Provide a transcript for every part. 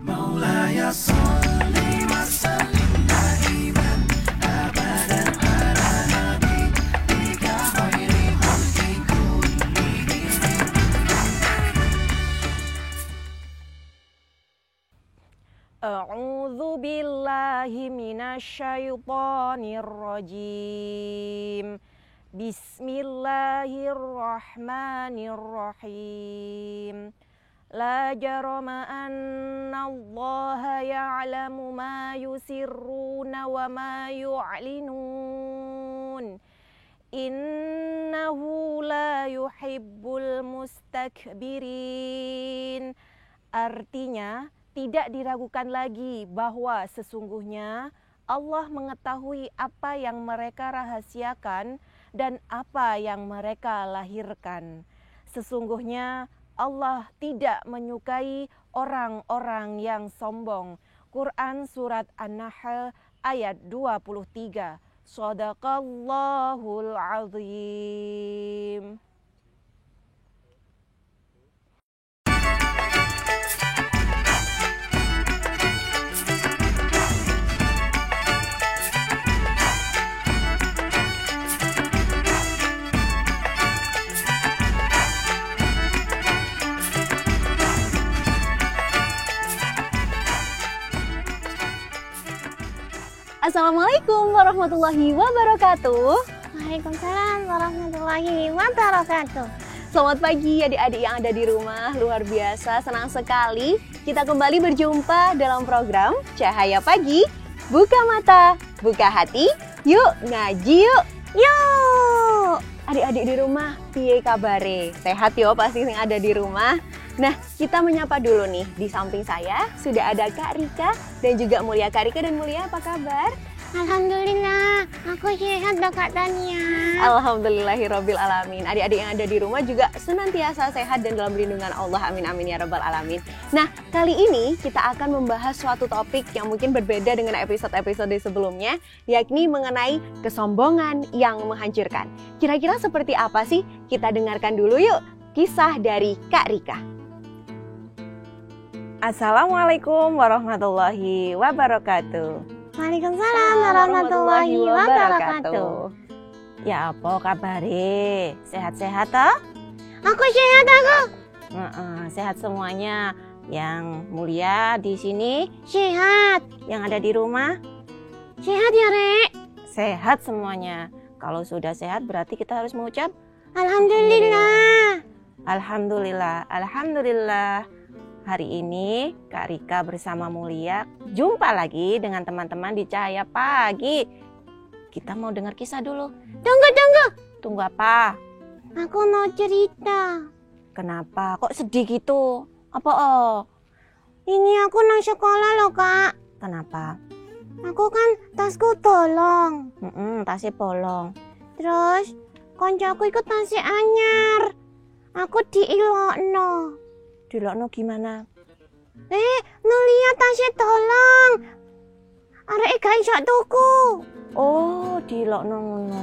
مولاي صل وسلم دائما أبدا على نبيك خير خلق كلهم. أعوذ بالله من الشيطان الرجيم. بسم الله الرحمن الرحيم. لا جرم أن الله يعلم ما يسرون وما يعلنون إنه لا يحب المستكبرين. Artinya, tidak diragukan lagi bahwa sesungguhnya Allah mengetahui apa yang mereka rahasiakan dan apa yang mereka lahirkan. Sesungguhnya Allah tidak menyukai orang-orang yang sombong. Quran Surat An-Nahl ayat 23. Shadaqallahul Azim. Assalamualaikum warahmatullahi wabarakatuh. Waalaikumsalam warahmatullahi wabarakatuh. Selamat pagi adik-adik yang ada di rumah. Luar biasa, senang sekali kita kembali berjumpa dalam program Cahaya Pagi. Buka mata, buka hati, yuk ngaji yuk. Yuk. Adik-adik di rumah, piye kabare? Sehat yo pasti yang ada di rumah. Nah, kita menyapa dulu nih. Di samping saya sudah ada Kak Rika dan juga Mulia. Kak Rika dan Mulia, apa kabar? Alhamdulillah, aku sehat Kak Tania. Alhamdulillahirabbil alamin. Adik-adik yang ada di rumah juga senantiasa sehat dan dalam lindungan Allah. Amin amin ya rabbal alamin. Nah, kali ini kita akan membahas suatu topik yang mungkin berbeda dengan episode-episode sebelumnya, yakni mengenai kesombongan yang menghancurkan. Kira-kira seperti apa sih? Kita dengarkan dulu yuk kisah dari Kak Rika. Assalamualaikum warahmatullahi wabarakatuh. Waalaikumsalam warahmatullahi wabarakatuh. Ya apa kabare? Sehat-sehat toh? Aku sehat aku. Sehat semuanya. Yang Mulia di sini, Sehat. yang ada di rumah, Sehat ya, Rek? sehat semuanya. Kalau sudah sehat berarti kita harus mengucap Alhamdulillah. Alhamdulillah. Alhamdulillah. Hari ini Kak Rika bersama Mulia jumpa lagi dengan teman-teman di Cahaya Pagi. Kita mau dengar kisah dulu. Tunggu. Tunggu apa? Aku mau cerita. Kenapa? Kok sedih gitu? Apa Ini aku nang sekolah loh, Kak. Kenapa? Aku kan tasku tolong. Tasnya bolong. Terus koncoku ikut tasnya anyar. Aku diilokno. Dilokno gimana? Nulia tasnya tolong. Arek gak iso tuku. Oh, dilokno ngono.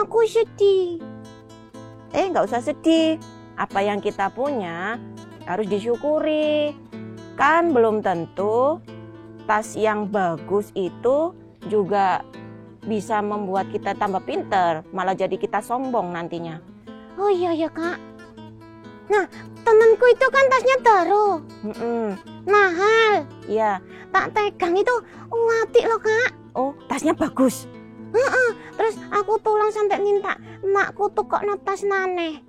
Aku sedih. Nggak usah sedih. Apa yang kita punya harus disyukuri. Kan belum tentu tas yang bagus itu juga bisa membuat kita tambah pinter. Malah jadi kita sombong nantinya. Oh iya ya, Kak. Nah, temanku itu kan tasnya taruh. Mahal. Iya. Tak tegang itu apik loh, Kak. Oh, tasnya bagus. Terus aku tulang sampai minta makku tukokno tas maneh.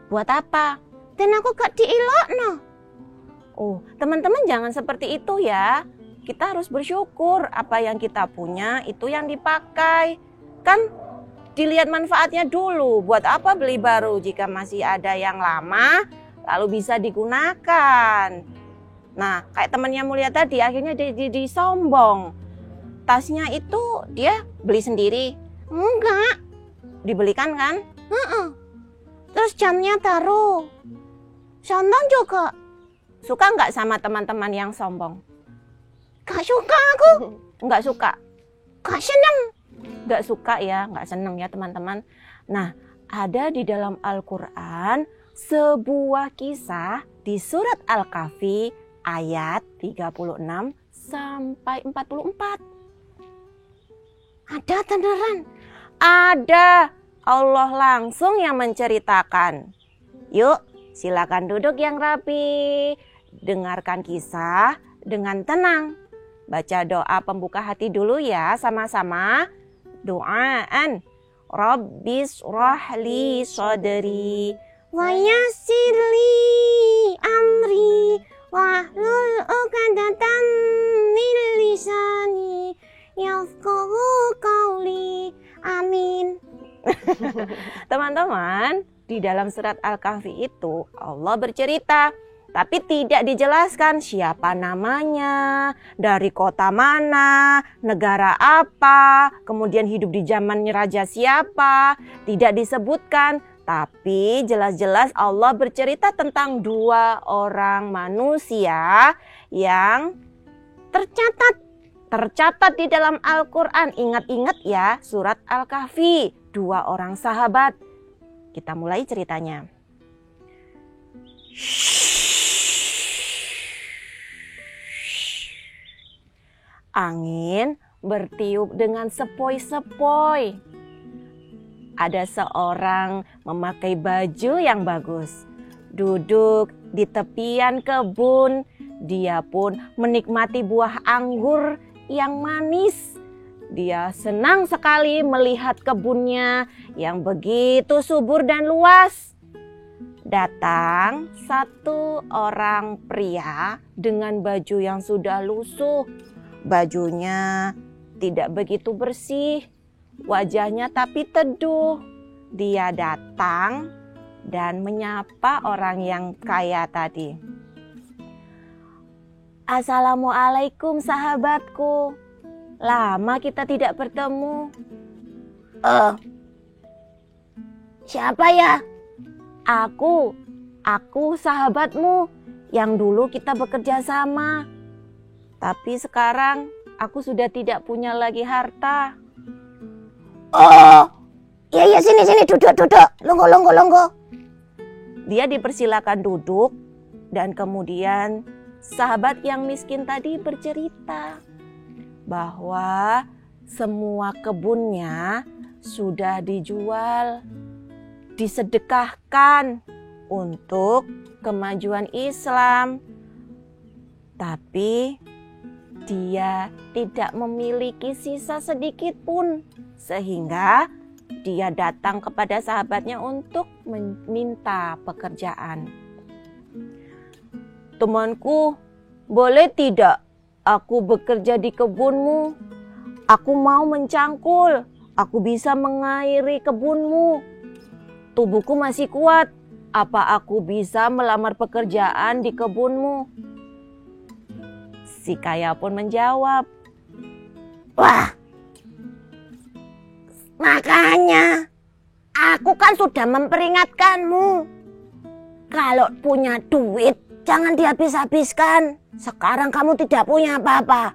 Buat apa? Dan aku gak diilokno. Oh, teman-teman jangan seperti itu ya. Kita harus bersyukur apa yang kita punya itu yang dipakai. Kan dilihat manfaatnya dulu. Buat apa beli baru jika masih ada yang lama lalu bisa digunakan. Nah, kayak temannya Mulia tadi akhirnya di sombong. Tasnya itu dia beli sendiri. Enggak. Dibelikan kan? Terus jamnya taruh. Sombong juga. Suka nggak sama teman-teman yang sombong? Gak suka aku. Nggak suka? Gak seneng. Nggak suka ya, nggak seneng ya teman-teman. Nah, ada di dalam Al-Quran sebuah kisah di surat Al-Kahfi ayat 36 sampai 44. Ada beneran? Ada, Allah langsung yang menceritakan. Yuk, silakan duduk yang rapi. Dengarkan kisah dengan tenang. Baca doa pembuka hati dulu ya sama-sama. Doaan. Rabbis rahli sadri Wa yassirli amri wahlul 'uqdatam min lisani yafqahu qawli. Amin. Teman-teman, di dalam surat Al-Kahfi itu Allah bercerita, tapi tidak dijelaskan siapa namanya, dari kota mana, negara apa, kemudian hidup di zaman raja siapa, tidak disebutkan. Tapi jelas-jelas Allah bercerita tentang 2 orang manusia yang tercatat di dalam Al-Quran. Ingat-ingat ya, surat Al-Kahfi, 2 orang sahabat. Kita mulai ceritanya. Angin bertiup dengan sepoi-sepoi. Ada seorang memakai baju yang bagus, duduk di tepian kebun. Dia pun menikmati buah anggur yang manis. Dia senang sekali melihat kebunnya yang begitu subur dan luas. Datang satu orang pria dengan baju yang sudah lusuh. Bajunya tidak begitu bersih, wajahnya tapi teduh. Dia datang dan menyapa orang yang kaya tadi. Assalamualaikum sahabatku. Lama kita tidak bertemu. Siapa ya? Aku sahabatmu yang dulu kita bekerja sama. Tapi sekarang aku sudah tidak punya lagi harta. Oh, iya sini duduk. Longgo. Dia dipersilakan duduk dan kemudian sahabat yang miskin tadi bercerita bahwa semua kebunnya sudah dijual, disedekahkan untuk kemajuan Islam. Tapi dia tidak memiliki sisa sedikit pun, sehingga dia datang kepada sahabatnya untuk meminta pekerjaan. Temanku, boleh tidak aku bekerja di kebunmu? Aku mau mencangkul, aku bisa mengairi kebunmu. Tubuhku masih kuat, apa aku bisa melamar pekerjaan di kebunmu? Si kaya pun menjawab, Wah, makanya aku kan sudah memperingatkanmu. Kalau punya duit jangan dihabis-habiskan. Sekarang kamu tidak punya apa-apa.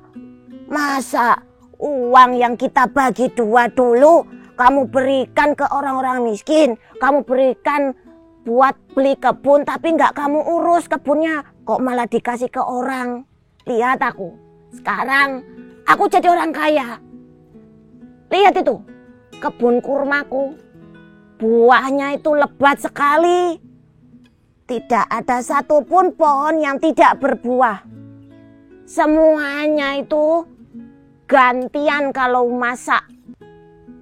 Masa uang yang kita bagi 2 dulu kamu berikan ke orang-orang miskin, kamu berikan buat beli kebun tapi nggak kamu urus kebunnya, kok malah dikasih ke orang. Lihat aku, sekarang aku jadi orang kaya. Lihat itu, kebun kurmaku. Buahnya itu lebat sekali. Tidak ada satupun pohon yang tidak berbuah. Semuanya itu gantian kalau masak.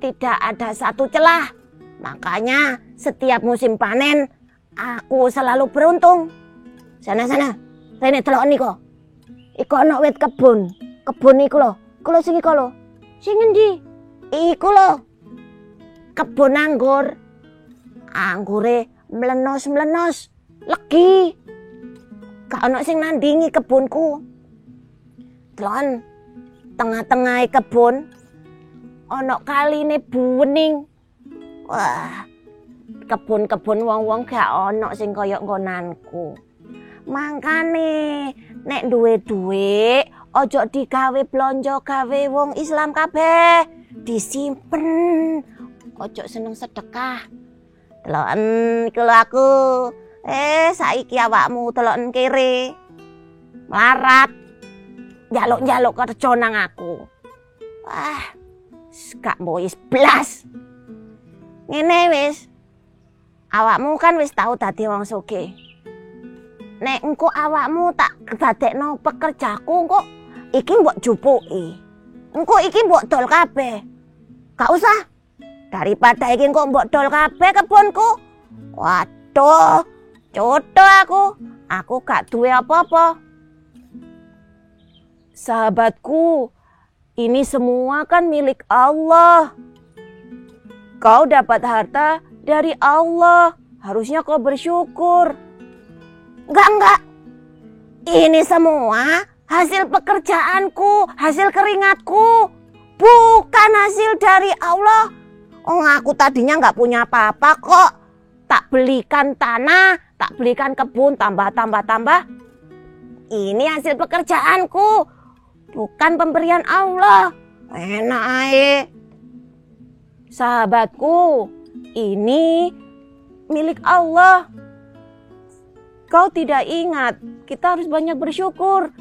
Tidak ada satu celah. Makanya setiap musim panen aku selalu beruntung. Sana, rene delok niko. Iku ana wit kebun. Kebun iku lho. Iku lho sing iku lho. Sing endi? Iku lho. Kebun anggur. Anggure melenos-melenos. Legi. Gak ana sing nandingi kebunku. Delon tengah-tengah kebun ana kaline buwening. Wah, kebun-kebun wong-wong gak ana sing kaya nggonanku. Mangkane nek duwe dhuwit ojo digawe blonjo gawe wong Islam kabeh, disimpen. Ojo seneng sedekah. Deloken iku lho aku. Saiki awakmu deloken kere. melarat, njaluk-njaluk kerja nang aku. Wah, gak mbois blas. Ngene wis. Awakmu kan wis tau dadi wong sugih. Nek engko awakmu tak dadekno pekerjaku engko iki mbok jupuki. Engko iki mbok dol kabeh. Gak usah. Daripada iki engko mbok dol kabeh kebunku. Waduh, coto aku. Aku gak duwe apa-apa. Sahabatku, ini semua kan milik Allah. Kau dapat harta dari Allah. Harusnya kau bersyukur. Enggak. Ini semua hasil pekerjaanku, hasil keringatku. Bukan hasil dari Allah. Oh, aku tadinya nggak punya apa-apa kok. Tak belikan tanah, tak belikan kebun, tambah. Ini hasil pekerjaanku. Bukan pemberian Allah. Enak aja. Sahabatku, ini milik Allah. Kau tidak ingat, kita harus banyak bersyukur.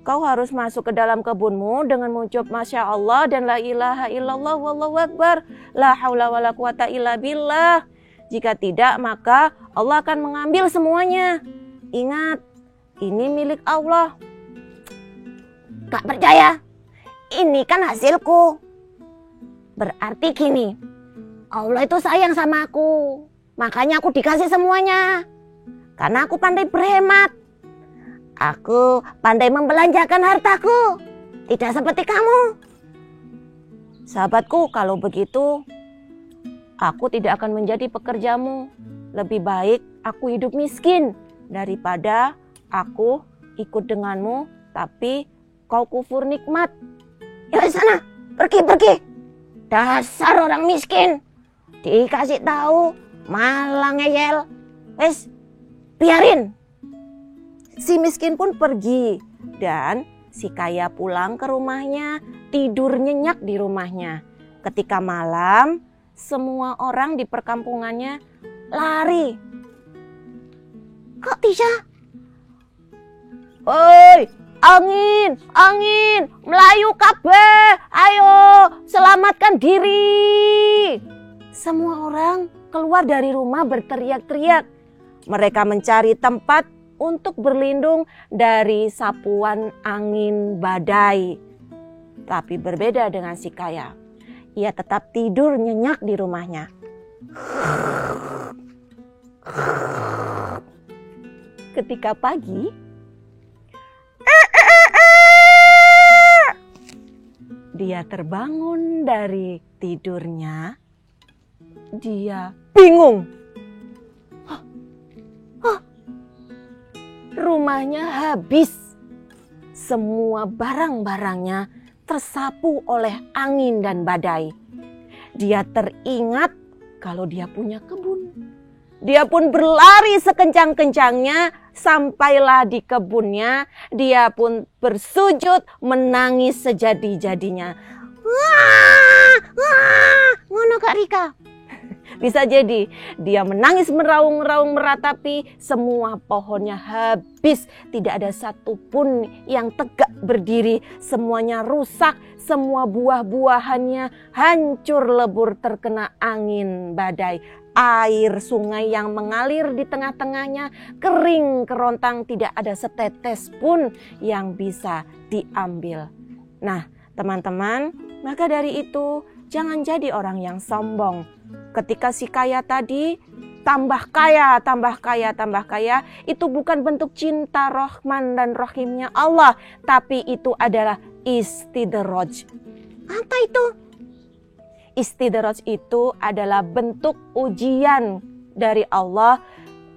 Kau harus masuk ke dalam kebunmu dengan mengucap Masya Allah dan La ilaha illallah wallahu akbar. La haula wala quwata illa billah. Jika tidak, maka Allah akan mengambil semuanya. Ingat, ini milik Allah. Gak percaya? Ini kan hasilku. Berarti gini, Allah itu sayang sama aku. Makanya aku dikasih semuanya. Karena aku pandai berhemat. Aku pandai membelanjakan hartaku. Tidak seperti kamu. Sahabatku, kalau begitu, aku tidak akan menjadi pekerjamu. Lebih baik aku hidup miskin daripada aku ikut denganmu, tapi kau kufur nikmat. Ya sana, pergi. Dasar orang miskin. Dikasih tahu malah ngeyel. Wes, biarin. Si miskin pun pergi dan si kaya pulang ke rumahnya, tidur nyenyak di rumahnya. Ketika malam, semua orang di perkampungannya lari. Kok Tisha? Oi, angin, melayu kabeh, ayo selamatkan diri. Semua orang keluar dari rumah berteriak-teriak. Mereka mencari tempat untuk berlindung dari sapuan angin badai. Tapi berbeda dengan si kaya. Ia tetap tidur nyenyak di rumahnya. Ketika pagi, dia terbangun dari tidurnya. Dia bingung. Rumahnya habis. Semua barang-barangnya tersapu oleh angin dan badai. Dia teringat kalau dia punya kebun. Dia pun berlari sekencang-kencangnya, sampailah di kebunnya. Dia pun bersujud menangis sejadi-jadinya. Ngono Kak Rika. Bisa jadi dia menangis meraung-raung meratapi semua pohonnya habis. Tidak ada satupun yang tegak berdiri. Semuanya rusak, semua buah-buahannya hancur lebur terkena angin badai. Air sungai yang mengalir di tengah-tengahnya kering kerontang, tidak ada setetes pun yang bisa diambil. Nah, teman-teman, maka dari itu jangan jadi orang yang sombong. Ketika si kaya tadi tambah kaya, itu bukan bentuk cinta Rahman dan Rahimnya Allah, tapi itu adalah istidraj. Apa itu? Istidraj itu adalah bentuk ujian dari Allah,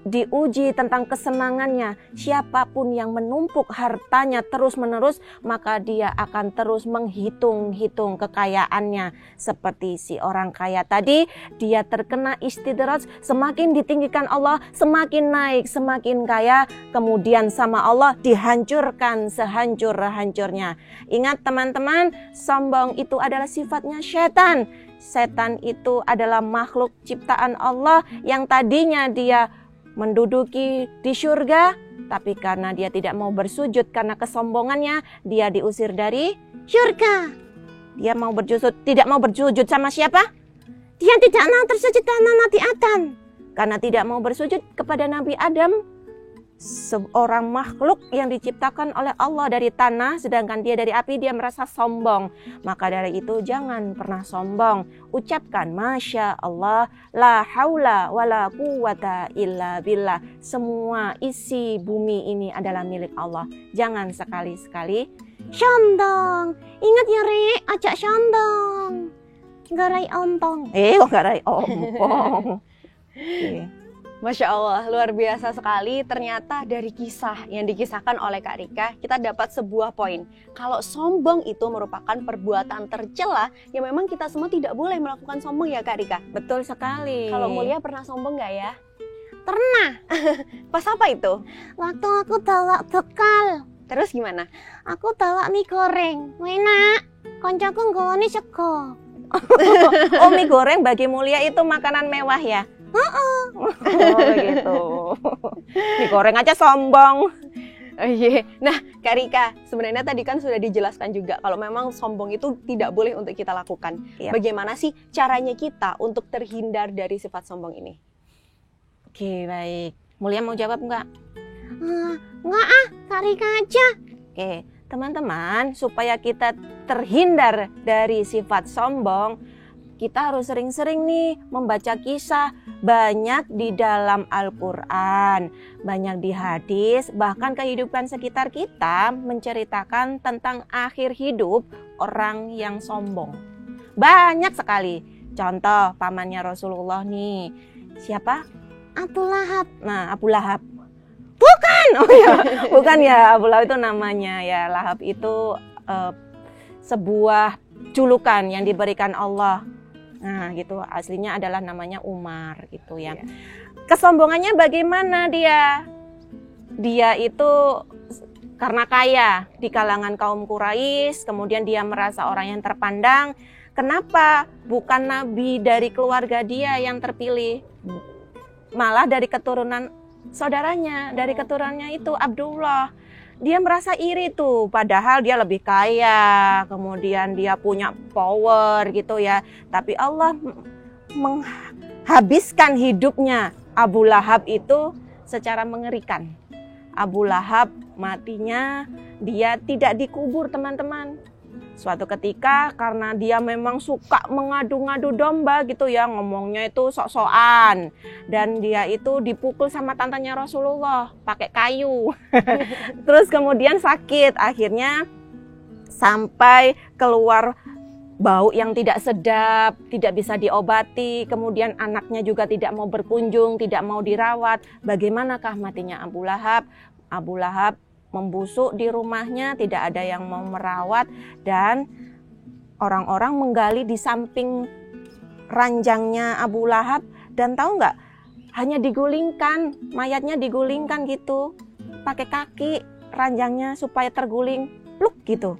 diuji tentang kesenangannya. Siapapun yang menumpuk hartanya terus-menerus, maka dia akan terus menghitung-hitung kekayaannya. Seperti si orang kaya tadi, dia terkena istidraj, semakin ditinggikan Allah, semakin naik, semakin kaya, kemudian sama Allah dihancurkan sehancur-hancurnya. Ingat teman-teman, sombong itu adalah sifatnya setan. Setan itu adalah makhluk ciptaan Allah yang tadinya dia menduduki di surga, Tapi karena dia tidak mau bersujud karena kesombongannya, dia diusir dari Surga. dia tidak mau bersujud sama siapa? Dia tidak mau tersujud karena Nabi Adam. Karena tidak mau bersujud kepada Nabi Adam, seorang makhluk yang diciptakan oleh Allah dari tanah, sedangkan dia dari api, dia merasa sombong. Maka dari itu jangan pernah sombong. Ucapkan Masya Allah, la haula wa la quwata illa billah. Semua isi bumi ini adalah milik Allah. Jangan sekali-sekali Syondong. Ingat ya Rek, ajak syondong. Garai ontong. kok garai ompong. Oke. Masya Allah, luar biasa sekali. Ternyata dari kisah yang dikisahkan oleh Kak Rika, kita dapat sebuah poin. Kalau sombong itu merupakan perbuatan tercela, yang memang kita semua tidak boleh melakukan sombong ya Kak Rika. Betul sekali. Kalau Mulia pernah sombong nggak ya? Pernah. Pas apa itu? Waktu aku bawa bekal. Terus gimana? Aku bawa mie goreng. Enak. Koncoku nggone sego. Oh, mie goreng bagi Mulia itu makanan mewah ya? Oh gitu. Mie goreng aja sombong. Oh iya. Nah Kak Rika, sebenarnya tadi kan sudah dijelaskan juga kalau memang sombong itu tidak boleh untuk kita lakukan. Iya. Bagaimana sih caranya kita untuk terhindar dari sifat sombong ini? Oke, baik. Mulia mau jawab nggak? Enggak Kak Rika aja. Oke, teman-teman, supaya kita terhindar dari sifat sombong, kita harus sering-sering nih membaca kisah, banyak di dalam Al-Quran, banyak di hadis, bahkan kehidupan sekitar kita menceritakan tentang akhir hidup orang yang sombong. Banyak sekali. Contoh pamannya Rasulullah nih. Siapa? Abu Lahab. Nah, Abu Lahab. Bukan, oh ya, bukan ya, Abu Lahab itu namanya ya. Lahab itu sebuah julukan yang diberikan Allah. Nah gitu, aslinya adalah namanya Umar gitu ya. Kesombongannya bagaimana dia? Dia itu karena kaya di kalangan kaum Quraisy, kemudian dia merasa orang yang terpandang. Kenapa? Bukan nabi dari keluarga dia yang terpilih, malah dari keturunan saudaranya, dari keturunannya itu Abdullah. Dia merasa iri tuh, padahal dia lebih kaya, kemudian dia punya power gitu ya. Tapi Allah menghabiskan hidupnya Abu Lahab itu secara mengerikan. Abu Lahab matinya, dia tidak dikubur teman-teman. Suatu ketika karena dia memang suka mengadu-ngadu domba gitu ya, ngomongnya itu sok-sokan, dan dia itu dipukul sama tantenya Rasulullah pakai kayu. Terus kemudian sakit, akhirnya sampai keluar bau yang tidak sedap, tidak bisa diobati, kemudian anaknya juga tidak mau berkunjung, tidak mau dirawat. Bagaimanakah matinya Abu Lahab? Abu Lahab membusuk di rumahnya, tidak ada yang mau merawat, dan orang-orang menggali di samping ranjangnya Abu Lahab, dan tahu nggak, hanya digulingkan, mayatnya digulingkan gitu, pakai kaki ranjangnya supaya terguling, pluk gitu.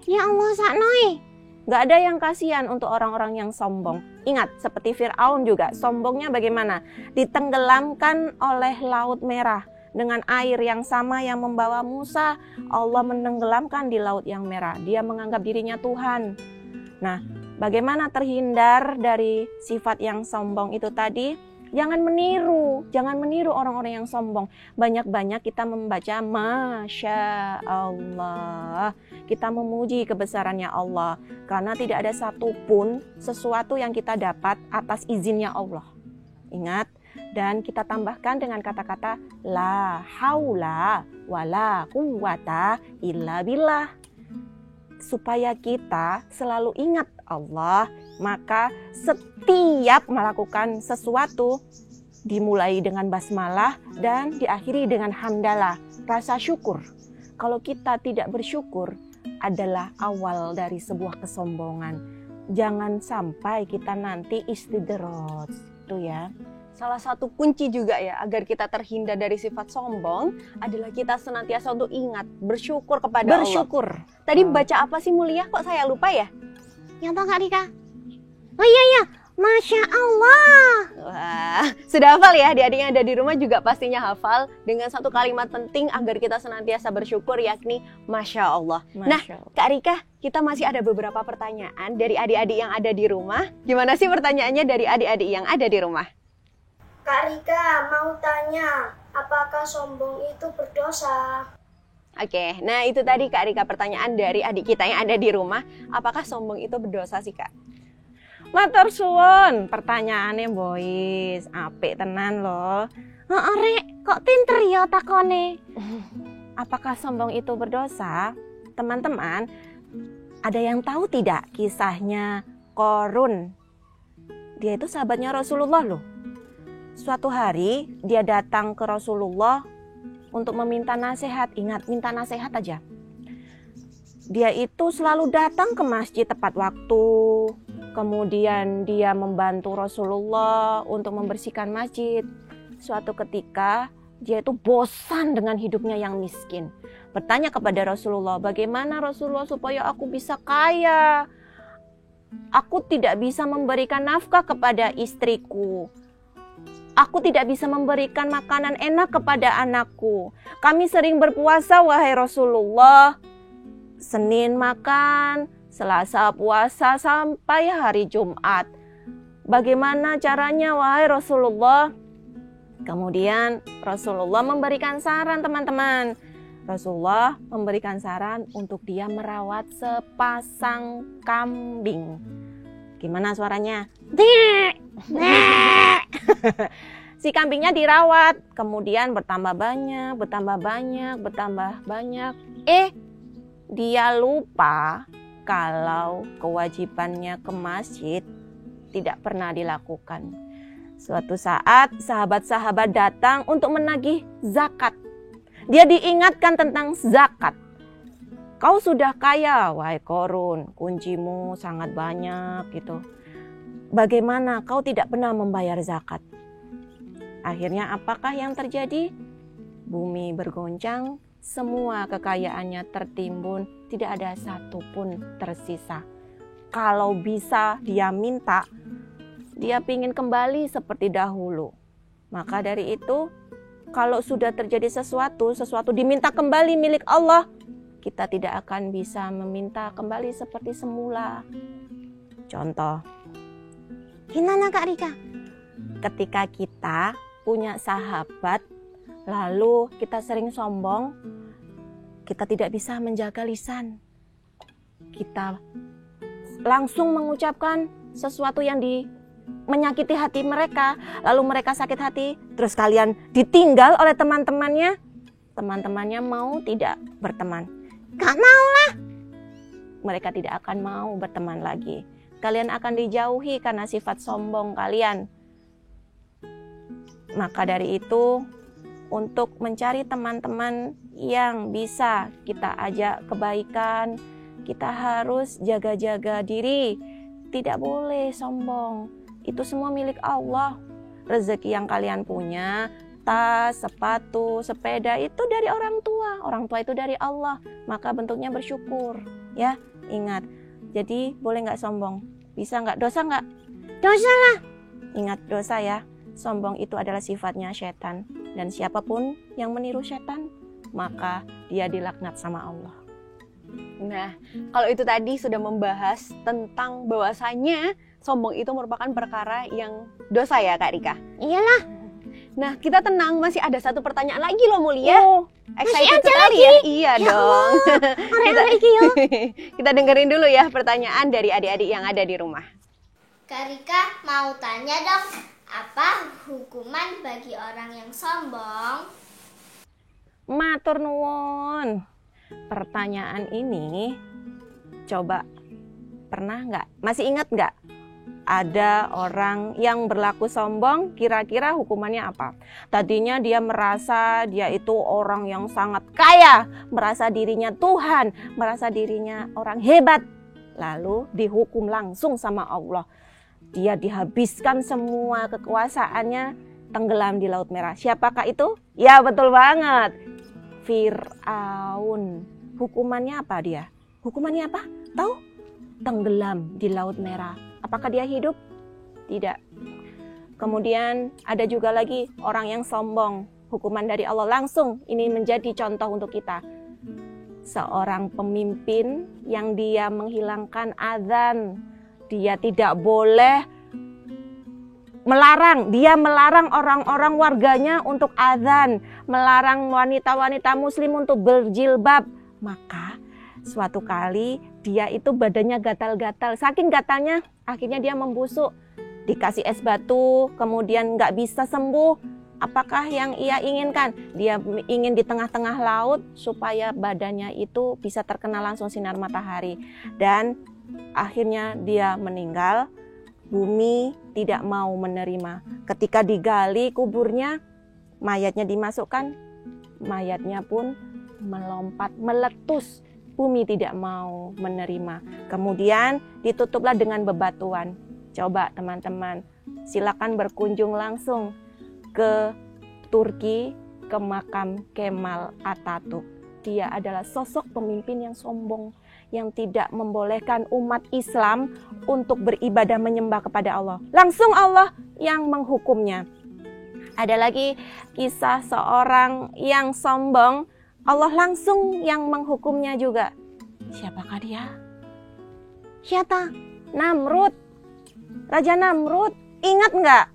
Ya Allah saknoi. Nggak ada yang kasihan untuk orang-orang yang sombong. Ingat, seperti Fir'aun juga, sombongnya bagaimana? Ditenggelamkan oleh Laut Merah. Dengan air yang sama yang membawa Musa, Allah menenggelamkan di Laut yang Merah. Dia menganggap dirinya Tuhan. Nah, bagaimana terhindar dari sifat yang sombong itu tadi? Jangan meniru orang-orang yang sombong. Banyak-banyak kita membaca Masya Allah. Kita memuji kebesarannya Allah. Karena tidak ada satupun sesuatu yang kita dapat atas izinnya Allah. Ingat. Dan kita tambahkan dengan kata-kata la haula wala quwata illa billah. Supaya kita selalu ingat Allah, maka setiap melakukan sesuatu dimulai dengan basmalah dan diakhiri dengan hamdalah, rasa syukur. Kalau kita tidak bersyukur adalah awal dari sebuah kesombongan. Jangan sampai kita nanti istidroj, itu ya. Salah satu kunci juga ya agar kita terhindar dari sifat sombong adalah kita senantiasa untuk ingat bersyukur kepada Allah. Tadi baca apa sih Mulia? Kok saya lupa ya? Yang tahu Kak Rika? Oh iya, Masya Allah. Wah, sudah hafal ya adik-adik yang ada di rumah juga pastinya hafal dengan satu kalimat penting agar kita senantiasa bersyukur yakni Masya Allah. Nah, Masya Allah. Kak Rika, kita masih ada beberapa pertanyaan dari adik-adik yang ada di rumah. Gimana sih pertanyaannya dari adik-adik yang ada di rumah? Kak Rika mau tanya, apakah sombong itu berdosa? Oke, nah itu tadi Kak Rika pertanyaan dari adik kita yang ada di rumah. Apakah sombong itu berdosa sih Kak? Matur suwun, pertanyaannya boys, apik tenan loh. Heeh, Rek, kok pinter ya takone? Apakah sombong itu berdosa? Teman-teman, ada yang tahu tidak kisahnya Korun? Dia itu sahabatnya Rasulullah loh. Suatu hari dia datang ke Rasulullah untuk meminta nasihat. Ingat, minta nasihat aja. Dia itu selalu datang ke masjid tepat waktu. Kemudian dia membantu Rasulullah untuk membersihkan masjid. Suatu ketika dia itu bosan dengan hidupnya yang miskin. Bertanya kepada Rasulullah, bagaimana Rasulullah supaya aku bisa kaya? Aku tidak bisa memberikan nafkah kepada istriku. Aku tidak bisa memberikan makanan enak kepada anakku. Kami sering berpuasa, wahai Rasulullah. Senin makan, Selasa puasa sampai hari Jumat. Bagaimana caranya, wahai Rasulullah? Kemudian Rasulullah memberikan saran, teman-teman. Rasulullah memberikan saran untuk dia merawat sepasang kambing. Gimana suaranya? Si kambingnya dirawat, kemudian bertambah banyak. Dia lupa kalau kewajibannya ke masjid tidak pernah dilakukan. Suatu saat sahabat-sahabat datang untuk menagih zakat. Dia diingatkan tentang zakat. Kau sudah kaya, wahai Korun, kuncimu sangat banyak gitu. Bagaimana kau tidak pernah membayar zakat? Akhirnya apakah yang terjadi? Bumi bergoncang, semua kekayaannya tertimbun, tidak ada satupun tersisa. Kalau bisa dia minta, dia ingin kembali seperti dahulu. Maka dari itu, kalau sudah terjadi sesuatu diminta kembali milik Allah, kita tidak akan bisa meminta kembali seperti semula. Contoh, Gimana Kak Rika? ketika kita punya sahabat, lalu kita sering sombong, kita tidak bisa menjaga lisan. Kita langsung mengucapkan sesuatu yang menyakiti hati mereka, lalu mereka sakit hati, terus kalian ditinggal oleh teman-temannya. Teman-temannya mau tidak berteman? Gak mau lah. Mereka tidak akan mau berteman lagi. Kalian akan dijauhi karena sifat sombong kalian. Maka dari itu, untuk mencari teman-teman yang bisa kita ajak kebaikan, kita harus jaga-jaga diri. Tidak boleh sombong. Itu semua milik Allah. Rezeki yang kalian punya, tas, sepatu, sepeda, itu dari orang tua. Orang tua itu dari Allah. Maka bentuknya bersyukur. Ya, ingat. Jadi boleh nggak sombong? Bisa nggak? Dosa nggak? Dosa lah. Ingat, dosa ya. Sombong itu adalah sifatnya setan. Dan siapapun yang meniru setan, maka dia dilaknat sama Allah. Nah, kalau itu tadi sudah membahas tentang bahwasanya sombong itu merupakan perkara yang dosa ya Kak Rika. Iyalah. Nah, kita tenang, masih ada satu pertanyaan lagi loh Mulia. Oh, Excited ada sekali lagi? ya? Iya Ya dong. Orang iki yo. Kita dengerin dulu ya pertanyaan dari adik-adik yang ada di rumah. Kak Rika mau tanya dong, apa hukuman bagi orang yang sombong? matur nuwun. Pertanyaan ini coba pernah nggak? Masih ingat nggak? Ada orang yang berlaku sombong, kira-kira hukumannya apa? Tadinya dia merasa dia itu orang yang sangat kaya, merasa dirinya Tuhan, merasa dirinya orang hebat. Lalu dihukum langsung sama Allah. Dia dihabiskan semua kekuasaannya, tenggelam di Laut Merah. Siapakah itu? Ya betul banget. Fir'aun. Hukumannya apa dia? Hukumannya apa? Tahu? Tenggelam di Laut Merah. Apakah dia hidup? Tidak. Kemudian ada juga lagi orang yang sombong. Hukuman dari Allah langsung ini menjadi contoh untuk kita. Seorang pemimpin yang dia menghilangkan azan. Dia tidak boleh melarang. Dia melarang orang-orang warganya untuk azan. Melarang wanita-wanita muslim untuk berjilbab. Maka suatu kali dia itu badannya gatal-gatal. Saking gatalnya akhirnya dia membusuk. Dikasih es batu, kemudian nggak bisa sembuh. Apakah yang ia inginkan? Dia ingin di tengah-tengah laut supaya badannya itu bisa terkena langsung sinar matahari. Dan akhirnya dia meninggal. Bumi tidak mau menerima. Ketika digali kuburnya, mayatnya dimasukkan, mayatnya pun melompat, meletus. Bumi tidak mau menerima. Kemudian ditutuplah dengan bebatuan. Coba teman-teman, silakan berkunjung langsung ke Turki, ke makam Kemal Atatürk. Dia adalah sosok pemimpin yang sombong, yang tidak membolehkan umat Islam untuk beribadah menyembah kepada Allah. Langsung Allah yang menghukumnya. Ada lagi kisah seorang yang sombong, Allah langsung yang menghukumnya juga. Siapakah dia? Siapa? Namrud. Raja Namrud. Ingat nggak?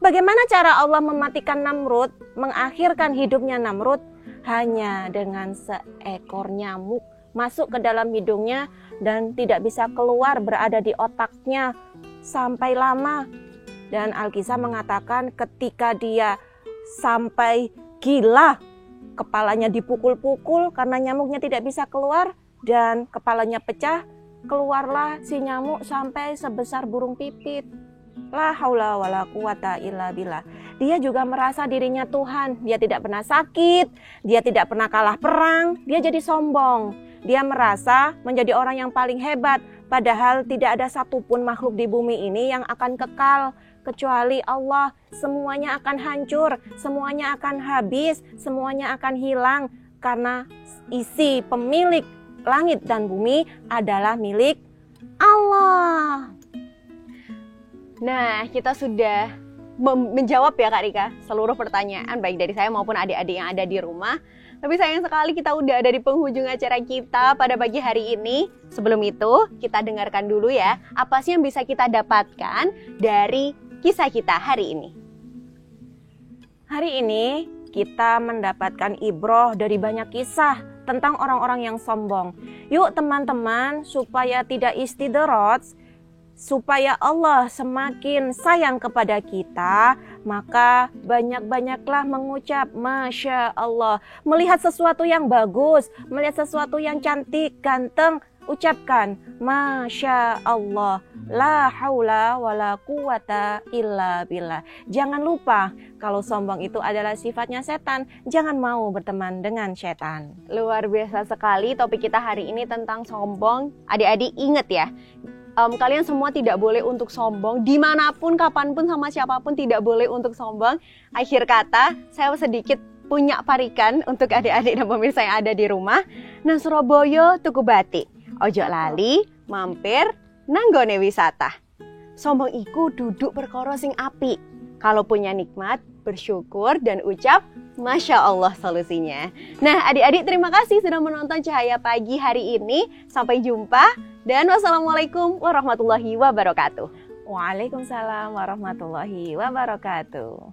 Bagaimana cara Allah mematikan Namrud, mengakhirkan hidupnya Namrud? Hanya dengan seekor nyamuk masuk ke dalam hidungnya dan tidak bisa keluar, berada di otaknya sampai lama. Dan Alkisah mengatakan ketika dia sampai gila, kepalanya dipukul-pukul karena nyamuknya tidak bisa keluar dan kepalanya pecah, keluarlah si nyamuk sampai sebesar burung pipit. La haula wala quwata illa billah. Dia juga merasa dirinya Tuhan. Dia tidak pernah sakit, dia tidak pernah kalah perang, dia jadi sombong. Dia merasa menjadi orang yang paling hebat, padahal tidak ada satupun makhluk di bumi ini yang akan kekal kecuali Allah. Semuanya akan hancur, semuanya akan habis, semuanya akan hilang karena isi pemilik langit dan bumi adalah milik Allah. Nah, kita sudah menjawab ya Kak Rika seluruh pertanyaan baik dari saya maupun adik-adik yang ada di rumah. Tapi sayang sekali kita udah ada di penghujung acara kita pada pagi hari ini. Sebelum itu, kita dengarkan dulu ya, apa sih yang bisa kita dapatkan dari kisah kita hari ini. Hari ini kita mendapatkan ibroh dari banyak kisah tentang orang-orang yang sombong. Yuk teman-teman, supaya tidak istidroj, supaya Allah semakin sayang kepada kita, maka banyak-banyaklah mengucap Masya Allah. Melihat sesuatu yang bagus, melihat sesuatu yang cantik, ganteng, ucapkan Masya Allah. La haula wala quwata illa billah. Jangan lupa kalau sombong itu adalah sifatnya setan. Jangan mau berteman dengan setan. Luar biasa sekali topik kita hari ini tentang sombong. Adik-adik ingat ya, kalian semua tidak boleh untuk sombong, dimanapun, kapanpun, sama siapapun tidak boleh untuk sombong. Akhir kata, saya sedikit punya parikan untuk adik-adik dan pemirsa yang ada di rumah. Nang Surabaya tuku batik, ojo lali, mampir, nanggone wisata. Sombong iku duduk perkara sing apik. Kalau punya nikmat, bersyukur dan ucap Masya Allah solusinya. Nah adik-adik terima kasih sudah menonton Cahaya Pagi hari ini. Sampai jumpa dan wassalamualaikum warahmatullahi wabarakatuh. Waalaikumsalam warahmatullahi wabarakatuh.